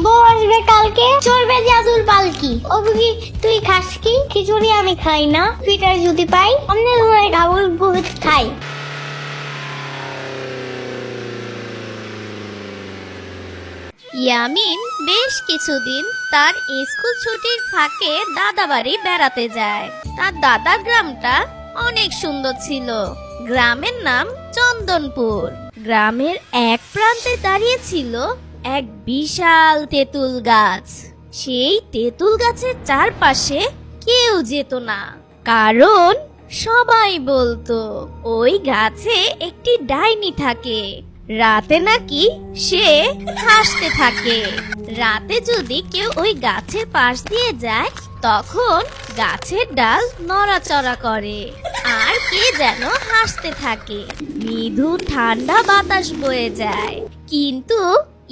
বউ আসবে কালকে, চলবে জাদুর পালকি। ও বুঝি তুই খাস কি? খিচুড়ি আমি খাই না, পিঠা যদি পাই অন্য ধরনের খাবো, বহুত খাই। ইয়ামিন বেশ কিছুদিন তার স্কুল ছুটির ফাঁকে দাদা বাড়ি বেড়াতে যায়। তার দাদা গ্রামটা অনেক সুন্দর ছিল। গ্রামের নাম চন্দনপুর। গ্রামের এক প্রান্তে দাঁড়িয়ে ছিল এক বিশাল তেঁতুল গাছ। সেই তেঁতুল গাছের চারপাশে কেউ যেত না, কারণ সবাই বলতো ওই গাছে একটি ডাইনি থাকে। রাতে নাকি সে হাসতে থাকে। রাতে যদি কেউ ওই গাছের পাশ দিয়ে যায়, তখন গাছের ডাল নড়াচড়া করে আর কে যেন হাসতে থাকে। মৃদু ঠান্ডা বাতাস বয়ে যায়, কিন্তু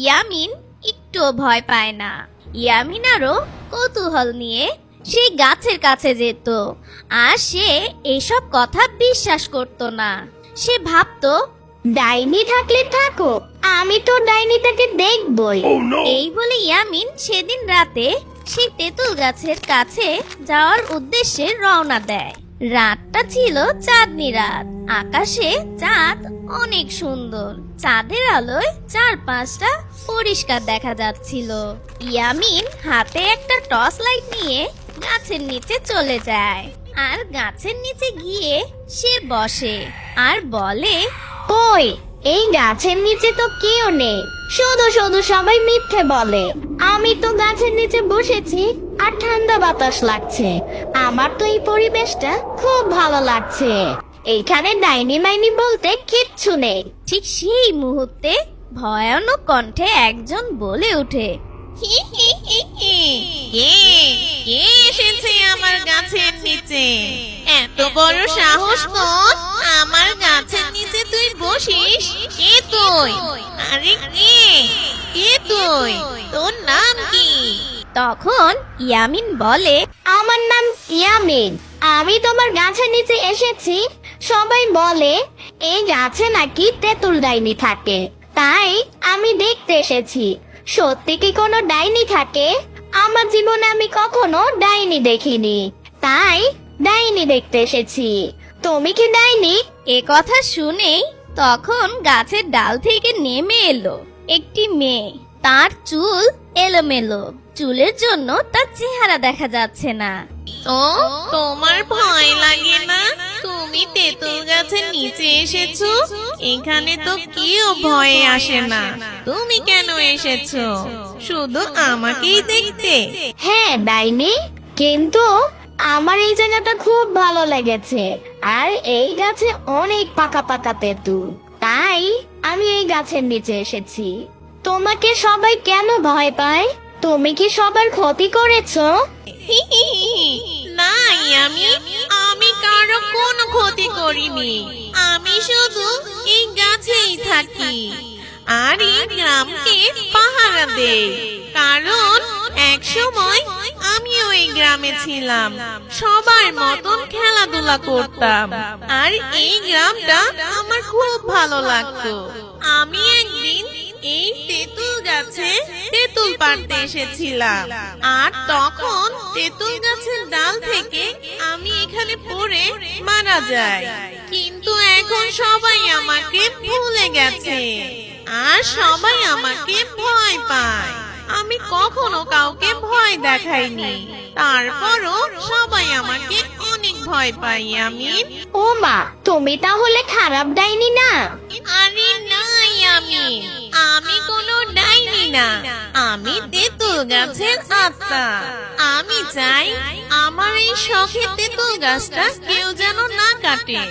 ইয়ামিন একটু ভয় পায় না। ইয়ামিন আরো কৌতূহল নিয়ে সেই গাছের কাছে যেত, আর সে এসব কথা বিশ্বাস করত না। সে ভাবতো, ডাইনি থাকলে থাকো, আমি তো ডাইনিটাকে দেখবই। এই বলে ইয়ামিন সেদিন রাতে সেই তেঁতুল গাছের কাছে যাওয়ার উদ্দেশ্যে রওনা দেয়। রাতটা ছিল চাঁদনি রাত। আকাশে চাঁদ অনেক সুন্দর। চাঁদের আলোয় চারপাশটা পরিষ্কার দেখা যাচ্ছিল। ইয়ামিন হাতে একটা টর্চ লাইট নিয়ে গাছের নিচে চলে যায়, আর গাছের নিচে গিয়ে সে বসে আর বলে, কই, এই গাছের নিচে তো কেউ নেই, শুধু শুধু সবাই মিথ্যে বলে। আমি তো গাছের নিচে বসেছি আর ঠান্ডা বাতাস লাগছে। আমার তো এই পরিবেশটা খুব ভালো লাগছে। এইখানে ডাইনি মাইনি বলতে কিচ্ছু নেই। ঠিক সেই মুহূর্তে ভয়ানক কণ্ঠে একজন বলে ওঠে, কে কে এসেছে আমার গাছের নিচে? এত বড় সাহস তোর, আমার গাছের নিচে তুই বসিস? কে তুই? আরে কে কে তুই? তোর নাম কি? তখন ইয়ামিন বলে, আমার নাম ইয়ামিন, আমি তোমার গাছের নিচে এসেছি। সবাই বলে এই গাছে নাকি তেঁতুল ডাইনি থাকে, তাই আমি দেখতে এসেছি। সত্যি কি কোনো ডাইনি থাকে? আমার জীবনে আমি কখনো ডাইনি দেখিনি, তাই ডাইনি দেখতে এসেছি। তুমি কি ডাইনি? এ কথা শুনেই তখন গাছের ডাল থেকে নেমে এলো একটি মেয়ে। তার চুল এলোমেলো, চুলের জন্য তার চেহারা দেখা যাচ্ছে না। ও, তোমার ভয় লাগে না? তুমি তেঁতুল গাছের নিচে এসেছো। এখানে তো কেউ ভয়ে আসে না। তুমি কেন এসেছো? শুধু আমাকেই দেখতে? হ্যাঁ ডাইনি, কিন্তু আমার এই জায়গাটা খুব ভালো লেগেছে, আর এই গাছে অনেক পাকা পাকা তেঁতুল, তাই আমি এই গাছের নিচে এসেছি। তোমাকে সবাই কেন ভয় পায়? তুমি কি সবার ক্ষতি করেছো? না, আমি কারো কোনো ক্ষতি করিনি। আমি শুধু এই গাছেই থাকি আর এই গ্রামকে পাহারা দেই, কারণ এক সময় আমিও এই গ্রামে ছিলাম, সবার মতন খেলাধুলা করতাম, আর এই গ্রামটা আমার খুব ভালো লাগতো। আমি একদিন এই তেঁতুল গাছে তেঁতুল পাড়তে এসেছিলাম, আর তখন তেঁতুল গাছের ডাল থেকে আমি এখানে পড়ে মারা যাই। কিন্তু এখন সবাই আমাকে ভুলে গেছে আর সবাই আমাকে ভয় পায়। আমি কখনো কাউকে ভয় দেখাইনি, তারপরও সবাই আমাকে অনেক ভয় পাই। ও মা, তুমি তাহলে খারাপ ডাইনি না? আরে না, আমি কোনো ডাইনি না, আমি তেঁতুল গাছের আত্মা। আমি চাই আমার এই শখের তেঁতুল গাছটা কেউ যেন না কাটে,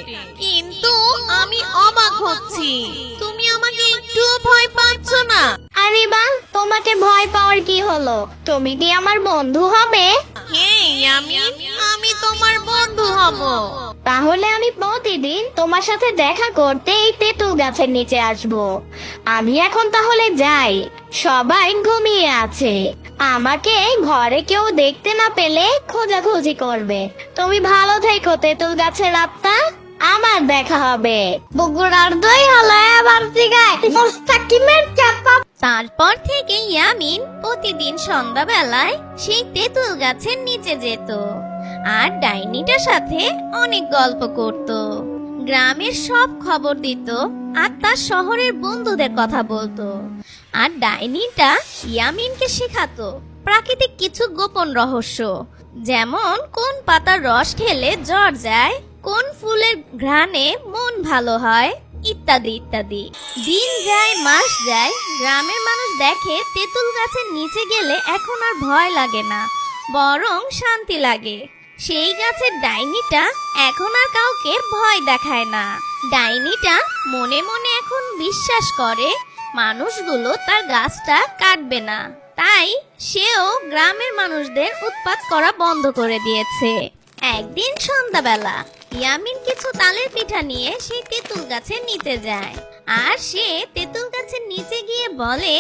কিন্তু আমি অবাক হচ্ছি তুমি আমাকে একটুও ভয় পাচ্ছ না। আরে বাহ, তোমাকে ভয় পাওয়ার কি হলো? তুমি কি আমার বন্ধু হবে? হ্যাঁ, আমি তোমার বন্ধু হব। তাহলে আমি প্রতিদিন তোমার সাথে দেখা করতে এই তেঁতুল গাছের নিচে আসব। আমি এখন তাহলে যাই, সবাই ঘুমিয়ে আছে। আমাকে ঘরে কেউ দেখতে না পেলে খোঁজাখুঁজি করবে। তুমি ভালো থেকো তেঁতুল গাছের আত্মা, আমার দেখা হবে। বগুড়ার দই হলো এবার দিগায় মোস্তাকিমের চাপা। তারপর থেকে ইয়ামিন প্রতিদিন সন্ধ্যাবেলায় সেই তেঁতুল গাছের নিচে যেত আর ডাইনিটার সাথে অনেক গল্প করত। গ্রামের সব খবর দিত আর তার শহরের বন্ধুদের কথা বলতো। আর ডাইনিটা ইয়ামিনকে শেখাতো প্রাকৃতিক কিছু গোপন রহস্য, যেমন কোন পাতার রস খেলে জ্বর যায়, কোন ফুলের ঘ্রাণে মন ভালো হয়, ইত্যাদি ইত্যাদি। দিন যায় মাস যায়, গ্রামের মানুষ দেখে তেঁতুল গাছের নিচে গেলে এখন আর ভয় লাগে না, বরং শান্তি লাগে। সেই গাছের ডাইনিটা এখন আর কাউকে ভয় দেখায় না। ডাইনিটা মনে মনে এখন বিশ্বাস করে মানুষগুলো তার গাছটা কাটবে না, তাই সেও গ্রামের মানুষদের উৎপাত করা বন্ধ করে দিয়েছে। একদিন সন্ধ্যাবেলা ইয়ামিন কিছু তালের পিঠা নিয়ে সেই তেঁতুল গাছের নিচে যায় আর সে তেঁতুল গাছের নিচে গিয়ে বলে,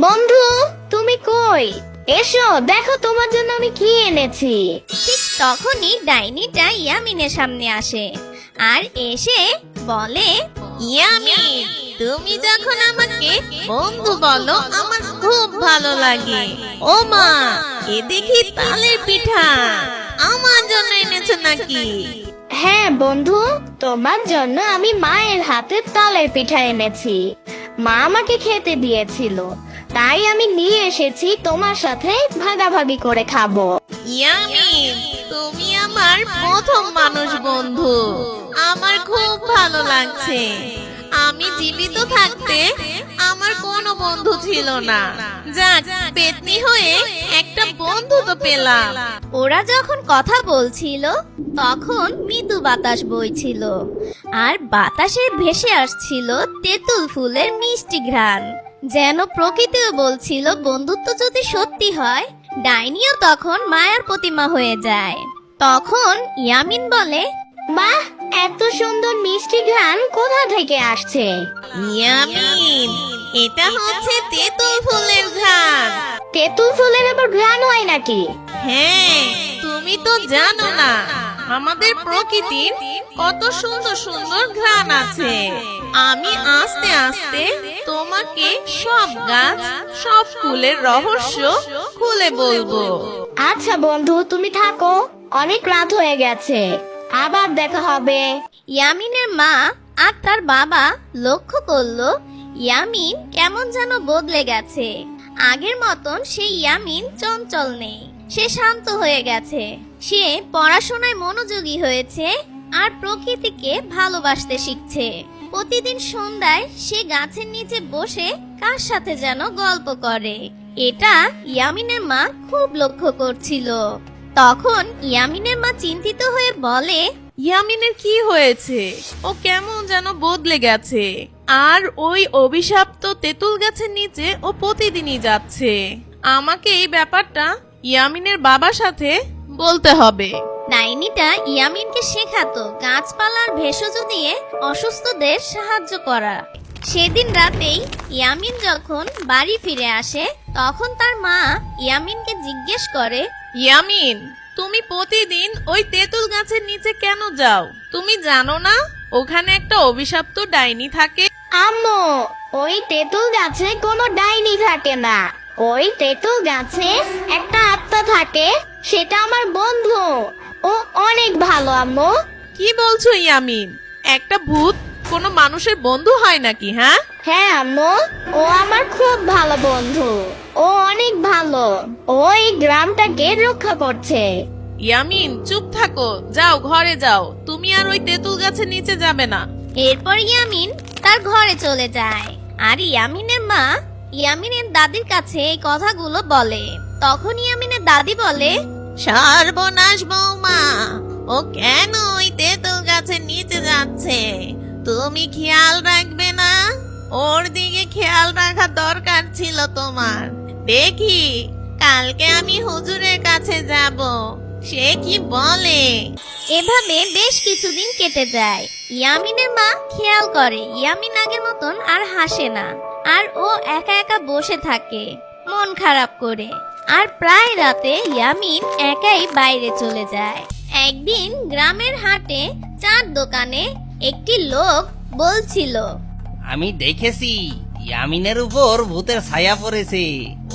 বন্ধু তুমি কই? এসো দেখো তোমার জন্য আমি কি এনেছি। ঠিক তখনই ডাইনিটা ইয়ামিনের সামনে আসে আর এসে বলে, ইয়ামিন, তুমি যখন আমাকে বন্ধু বলো আমার খুব ভালো লাগে। ও মা, এ দেখি তালের পিঠা, আমার জন্য এনেছো নাকি? হ্যাঁ বন্ধু, তোমার জন্য আমি মায়ের হাতে তালের পিঠা এনেছি। মা আমাকে খেতে দিয়েছিল, তাই আমি নিয়ে এসেছি তোমার সাথে ভাগাভাগি করে খাবো। ইয়ামিন, তুমি আমার প্রথম মানুষ বন্ধু, আমার খুব ভালো লাগছে। আমি জীবিত থাকতে আমার কোনো বন্ধু ছিল না, যাক পেতনি হয়ে একটা বন্ধু তো পেলাম। ওরা যখন কথা বলছিল তখন মৃদু বাতাস বইছিল আর বাতাসে ভেসে আসছিল তেঁতুল ফুলের মিষ্টি ঘ্রাণ, যেন প্রকৃতিও বলছিল বন্ধুত্ব যদি সত্যি হয় ডাইনিও তখন মায়ার প্রতিমা হয়ে যায়। তখন ইয়ামিন বলে, বাহ, এত সুন্দর মিষ্টি ঘ্রাণ কোথা থেকে আসছে? ইয়ামিন, এটা হচ্ছে তেঁতুল ফুলের ঘ্রাণ। তেঁতুল ফুলের আবার ঘ্রাণ হয় নাকি? হ্যাঁ, তুমি তো জানো না আমাদের প্রকৃতির কত সুন্দর সুন্দর ঘ্রাণ আছে। আমি আস্তে আস্তে তোমাকে সব গাছ সব ফুলের রহস্য খুলে বলবো। আচ্ছা বন্ধু, তুমি থাকো, অনেক রাত হয়ে গেছে, আবার দেখা হবে। ইয়ামিনের মা আর তার বাবা লক্ষ্য করলো ইয়ামিন কেমন যেন বদলে গেছে। আগের মতন সেই ইয়ামিন চঞ্চল নেই, সে শান্ত হয়ে গেছে, সে পড়াশোনায় মনোযোগী হয়েছে আর প্রকৃতিকে ভালোবাসতে শিখছে। প্রতিদিন সন্ধ্যায় সে গাছের নিচে বসে কার সাথে যেন গল্প করে, এটা ইয়ামিনের মা খুব লক্ষ্য করছিল। তখন ইয়ামিনের মা চিন্তিত হয়ে বলে, ইয়ামিনের কি হয়েছে? ও কেমন যেন বদলে গেছে, আর ওই অভিশপ্ত তেঁতুল গাছের নিচে ও প্রতিদিনই যাচ্ছে। আমাকে এই ব্যাপারটা ইয়ামিনের বাবার সাথে বলতে হবে। ডাইনিটা ইয়ামিনকে শেখাতো গাছপালার ভেষজ দিয়ে অসুস্থদের সাহায্য করা। সেদিন রাতেই ইয়ামিন যখন বাড়ি ফিরে আসে তখন তার মা ইয়ামিনকে জিজ্ঞেস করে, ইয়ামিন, তুমি প্রতিদিন ওই তেঁতুল গাছের নিচে কেন যাও? তুমি জানো না ওখানে একটা অভিশপ্ত ডাইনি থাকে? আম্মু, ওই তেঁতুল গাছে কোনো ডাইনি থাকে না, ওই তেঁতুল গাছে একটা আত্মা থাকে, সেটা আমার বন্ধু, ও অনেক ভালো আম্মু। কি বলছো ইয়ামিন? একটা ভূত কোনো মানুষের বন্ধু হয় নাকি? হ্যাঁ হ্যাঁ আম্মু, ও আমার খুব ভালো বন্ধু, ও অনেক ভালো, ও এই গ্রামটাকে রক্ষা করছে। ইয়ামিন, চুপ থাকো, যাও ঘরে যাও, তুমি আর ওই তেঁতুল গাছের নিচে যাবে না। এরপর ইয়ামিন তার ঘরে চলে যায় আর ইয়ামিনের মা ইয়ামিনের দাদির কাছে এই কথাগুলো বলে। তখন ইয়ামিনের দাদি বলে, সর্বনাশ বৌমা, ও কেন ওই তেঁতুল গাছের নিচে যাচ্ছে? তুমি খেয়াল রাখবে না? ওর দিকে খেয়াল রাখা দরকার ছিল তোমার। দেখি কালকে আমি হুজুরের কাছে যাব, সে কি বলে। এভাবে বেশ কিছুদিন কেটে যায়। ইয়ামিনের মা খেয়াল করে ইয়ামিন আগের মতন আর হাসে না, আর ও একা একা বসে থাকে মন খারাপ করে। আর প্রায় রাতে ইয়ামিন একাই বাইরে চলে যায়। একদিন গ্রামের হাটে চার দোকানে একটি লোক বলছিল, আমি দেখেছি ইয়ামিনের উপর ভূতের ছায়া পড়েছে।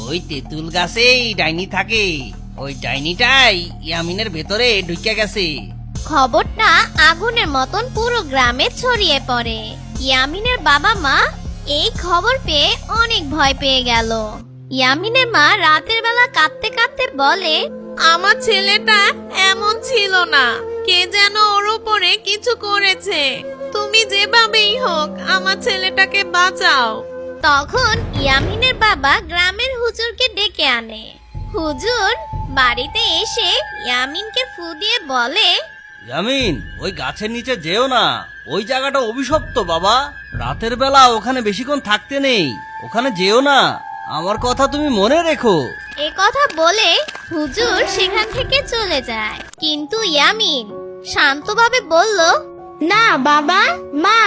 ওই তেঁতুল গাছেই ডাইনি থাকে। ওই ডাইনিটাই ইয়ামিনের ভেতরে ঢুকে গেছে। খবরটা আগুনের মতন পুরো গ্রামে ছড়িয়ে পড়ে। ইয়ামিনের বাবা মা এই খবর পেয়ে অনেক ভয় পেয়ে গেল। ইয়ামিনের মা রাতের বেলা কাঁদতে কাঁদতে বলে, আমার ছেলেটা এমন ছিল না, কে যেন ওর উপরে কিছু করেছে। তুমি যেভাবেই হোক আমার ছেলেটাকে বাঁচাও। তখন ইয়ামিনের বাবা গ্রামের হুজুরকে ডেকে আনে। হুজুর বাড়িতে এসে ইয়ামিনকে ফু দিয়ে বলে, ইয়ামিন, ওই গাছের নিচে যেও না। ওই জায়গাটা অভিশপ্ত বাবা। রাতের বেলা ওখানে বেশিক্ষণ থাকতে নেই। ওখানে যেও না, আমার কথা তুমি মনে রেখো। এ কথা বলে হুজুর সেখান থেকে চলে যায়। কিন্তু ইয়ামিন শান্তভাবে বলল, না বাবা, মা,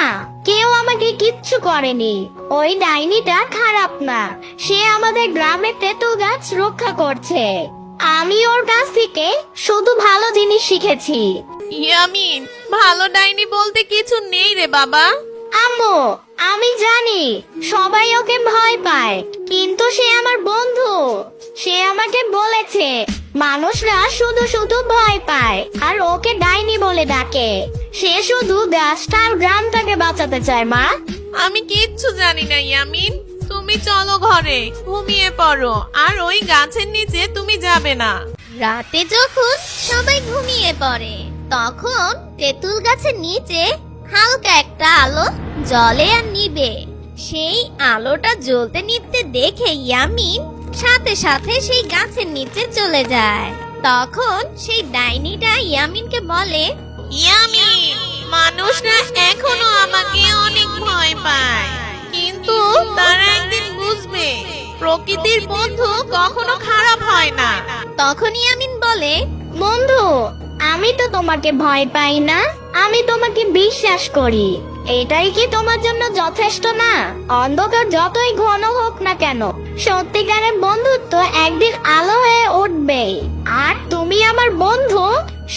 কেউ আমাকে কিচ্ছু করেনি। ওই ডাইনিটা খারাপ না, সে আমাদের গ্রামের তেঁতুল গাছ রক্ষা করছে। আমি ওর কাছ থেকে শুধু ভালো জিনিস শিখেছি। ইয়ামিন, ভালো ডাইনি বলতে কিছু নেই রে বাবা। আম্মু, আমি জানি সবাই ওকে ভয় পায়, কিন্তু সে আমার বন্ধু। সে আমাকে বলেছে মানুষরা শুধু শুধু ভয় পায় আর ওকে ডাইনি বলে ডাকে। সে শুধু গাছটা আর গ্রামটাকে বাঁচাতে চায়। মা, আমি কিচ্ছু জানি না ইয়ামিন। তুমি চলো ঘরে ঘুমিয়ে পড়ো, আর ওই গাছের নিচে তুমি যাবে না। রাতে যখন সবাই ঘুমিয়ে পড়ে তখন তেঁতুল গাছের নিচে হালকা একটা আলো জ্বলে আর নিবে। সেই আলোটা জ্বলতে নিভতে দেখে ইয়ামিন সাথে সাথে সেই গাছের নিচে চলে যায়। তখন সেই ডাইনিটা ইয়ামিনকে বলে, ইয়ামিন, মানুষরা এখনো আমাকে অনেক ভয় পায়, কিন্তু তারা একদিন বুঝবে প্রকৃতির বন্ধু কখনো খারাপ হয় না। তখন ইয়ামিন বলে, বন্ধু, আমি তো তোমাকে ভয় পাই না, আমি তোমাকে বিশ্বাস করি। এটাই কি তোমার জন্য যথেষ্ট না? অন্ধকার যতই ঘন হোক না কেন, সত্যিকারের বন্ধুত্ব একদিন আলো হয়ে উঠবে। আর তুমি আমার বন্ধু,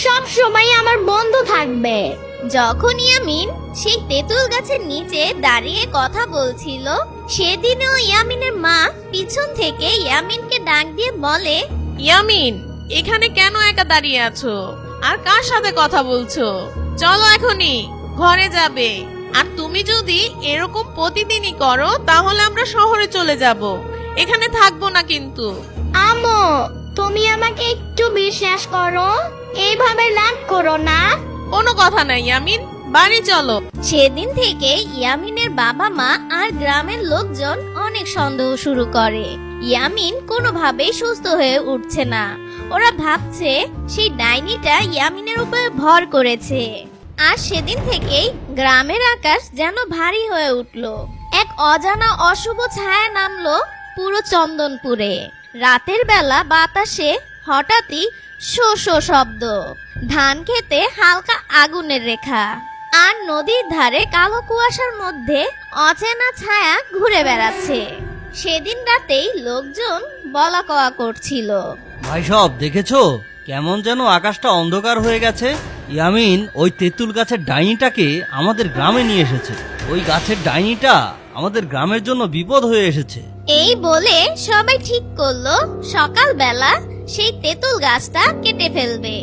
সব সময় আমার বন্ধু থাকবে। যখন ইয়ামিন সেই তেঁতুল গাছের নিচে দাঁড়িয়ে কথা বলছিল, সেদিনও ইয়ামিনের মা পিছন থেকে ইয়ামিনকে ডাক দিয়ে বলে, ইয়ামিন, এখানে কেন একা দাঁড়িয়ে আছো? আর কার সাথে কথা বলছো? চলো এখনই ঘরে যাবে। আর তুমি যদি এরকম প্রতিদিনই করো তাহলে আমরা শহরে চলে যাব, এখানে থাকবো না কিন্তু। আম্মু, তুমি আমাকে একটু বিশ্বাস করো, এইভাবে রাগ করো না। কোনো কথা নাই ইয়ামিন, বাড়ি চলো। সেদিন থেকে ইয়ামিনের বাবা মা আর গ্রামের লোকজন অনেক সন্দেহ শুরু করে। ইয়ামিন কোনোভাবেই সুস্থ হয়ে উঠছে না। ওরা ভাবছে সেই ডাইনিটা ইয়ামিনের উপরে ভর করেছে। আর সেদিন থেকেই গ্রামের আকাশ যেন ভারী হয়ে উঠল। এক অজানা অশুভ ছায়া নামলো পুরো চন্দনপুরে। রাতের বেলা বাতাসে হঠাৎই শো শো শব্দ, ধান খেতে হালকা আগুনের রেখা, আর নদীর ধারে কালো কুয়াশার মধ্যে অচেনা ছায়া ঘুরে বেড়াচ্ছে। সেদিন রাতেই লোকজন বলা কওয়া করছিল, ভাই সব দেখেছো, কেমন যেন আকাশটা অন্ধকার হয়ে গেছে। ইয়ামিন ওই তেঁতুল গাছের ডাইনিটাকে আমাদের গ্রামে নিয়ে এসেছে। ওই গাছের ডাইনিটা আমাদের গ্রামের জন্য বিপদ হয়ে এসেছে। এই বলে সবাই ঠিক করলো সকালবেলা সেই তেঁতুল গাছটা কেটে ফেলবে।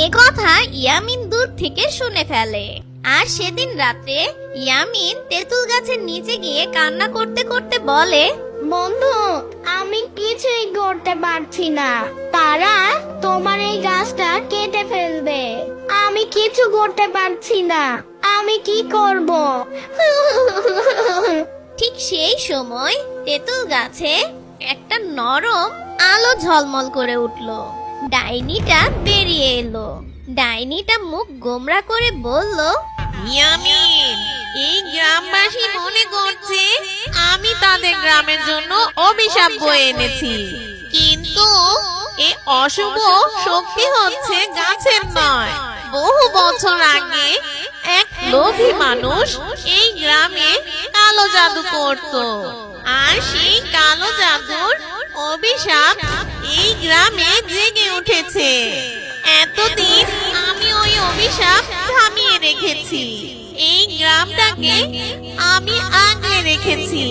এ কথা ইয়ামিন দূর থেকে শুনে ফেলে। আর সেদিন রাতে ইয়ামিন তেঁতুল গাছের নিচে গিয়ে কান্না করতে করতে বলে, বন্ধু, আমি কিছুই করতে পারছি না। তারা তোমার এই গাছটা কেটে ফেলবে। আমি কিছু করতে পারছি না। আমি কি করব? ঠিক সেই সময় তেঁতুল গাছে একটা নরম আলো ঝলমল করে উঠল। ডাইনিটা বেরিয়ে এলো। ডাইনিটা মুখ গোমরা করে বলল, ইয়ামিন, এই গ্রামবাসী মনে করছে আমি তাদের গ্রামের জন্য অভিশাপ বয়ে এনেছি, কিন্তু এই অশুভ শক্তি হচ্ছে গাছের নয়। বহু বছর আগে এক লোভী মানুষ এই গ্রামে কালো জাদু করত, আর সেই কালো জাদুর অভিশাপ এই গ্রামে জেগে উঠেছে। এতদিন আমি ওই অভিশাপ থামিয়ে রেখেছি, এই গ্রামটাকে আমি আগলে রেখেছি,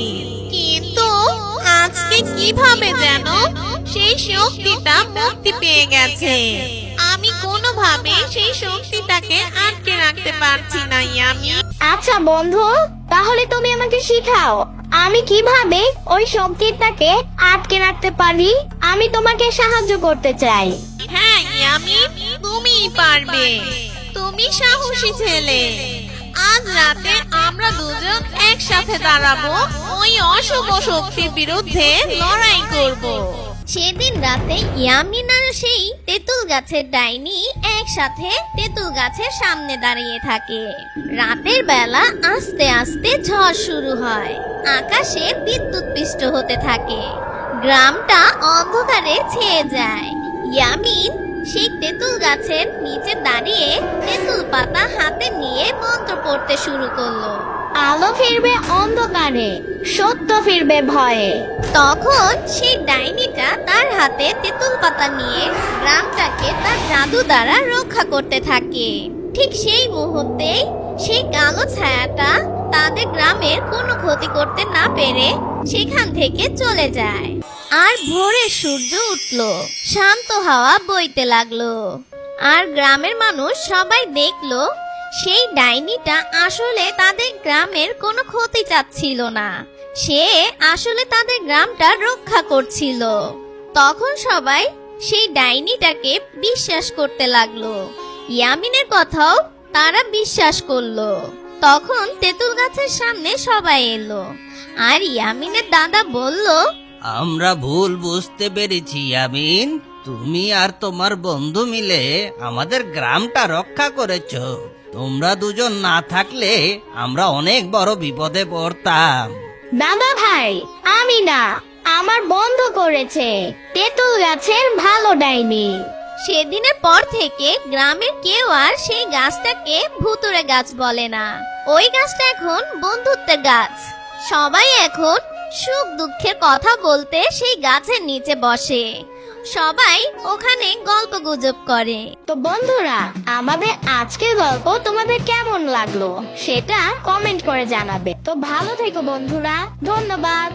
সে কিভাবে যেন সেই শক্তিটা মুক্তি পেয়ে গেছে। আমি কোনোভাবে সেই শক্তিটাকে আটকে রাখতে পারছি না ইয়ামি। আচ্ছা বন্ধু, তাহলে তুমি আমাকে শিখাও আমি কিভাবে ওই শক্তিটাকে আটকে রাখতে পারি। আমি তোমাকে সাহায্য করতে চাই। হ্যাঁ ইয়ামি, তুমিই পারবে। তুমি সাহসী ছেলে। আজ রাতে আমরা দুজন একসাথে দাঁড়াবো, ওই অশুভ শক্তির বিরুদ্ধে লড়াই করব। সেদিন রাতে ইয়ামিন আর সেই তেঁতুল গাছের ডাইনি একসাথে তেঁতুল গাছের সামনে দাঁড়িয়ে থাকে। রাতের বেলা আস্তে আস্তে ঝড় শুরু হয়, আকাশে বিদ্যুৎ পৃষ্ঠ হতে থাকে, গ্রামটা অন্ধকারে ছেয়ে যায়। ইয়ামিন সেই তেঁতুল গাছের নিচে দাঁড়িয়ে তেঁতুল পাতা হাতে নিয়ে মন্ত্র পড়তে শুরু করলো। আলো ফিরবে অন্ধকারে, সত্য ফিরবে ভয়ে। তখন সেই ডাইনিটা তার হাতে তেঁতুল পাতা নিয়ে গ্রামটাকে তার জাদু দ্বারা রক্ষা করতে থাকে। ঠিক সেই মুহূর্তেই সেই কালো ছায়াটা তাদের গ্রামের কোনো ক্ষতি করতে না পেরে সেখান থেকে চলে যায়। আর ভোরে সূর্য উঠলো, শান্ত হাওয়া বইতে লাগলো, আর গ্রামের মানুষ সবাই দেখলো সেই ডাইনিটা আসলে তাদের গ্রামের কোনো ক্ষতি চাচ্ছিল না, সে আসলে তাদের গ্রামটা রক্ষা করছিল। তখন সবাই সেই ডাইনিটাকে বিশ্বাস করতে লাগলো। ইয়ামিনের কথাও তারা বিশ্বাস করলো। তখন তেঁতুল গাছের সামনে সবাই এলো, আর ইয়ামিনের দাদা বলল, আমরা ভুল বুঝতে পেরেছি ইয়ামিন, তুমি আর তোমার বন্ধু মিলে আমাদের গ্রামটা রক্ষা করেছো। তোমরা দুজন না থাকলে আমরা অনেক বড় বিপদে পড়তাম। দাদা ভাই, আমি না, আমার বন্ধ করেছে তেঁতুল গাছের ভালো ডাইনি। সেদিনের পর থেকে গ্রামের কেউ আর সেই গাছটাকে ভুতুড়ে গাছ বলে না। ওই গাছটা এখন বন্ধুত্বের গাছ। সবাই এখন সুখ দুঃখের কথা বলতে সেই গাছের নিচে বসে, সবাই ওখানে গল্প গুজব করে। তো বন্ধুরা, আমাদের আজকের গল্প তোমাদের কেমন লাগলো সেটা কমেন্ট করে জানাবে। তো ভালো থেকো বন্ধুরা, ধন্যবাদ।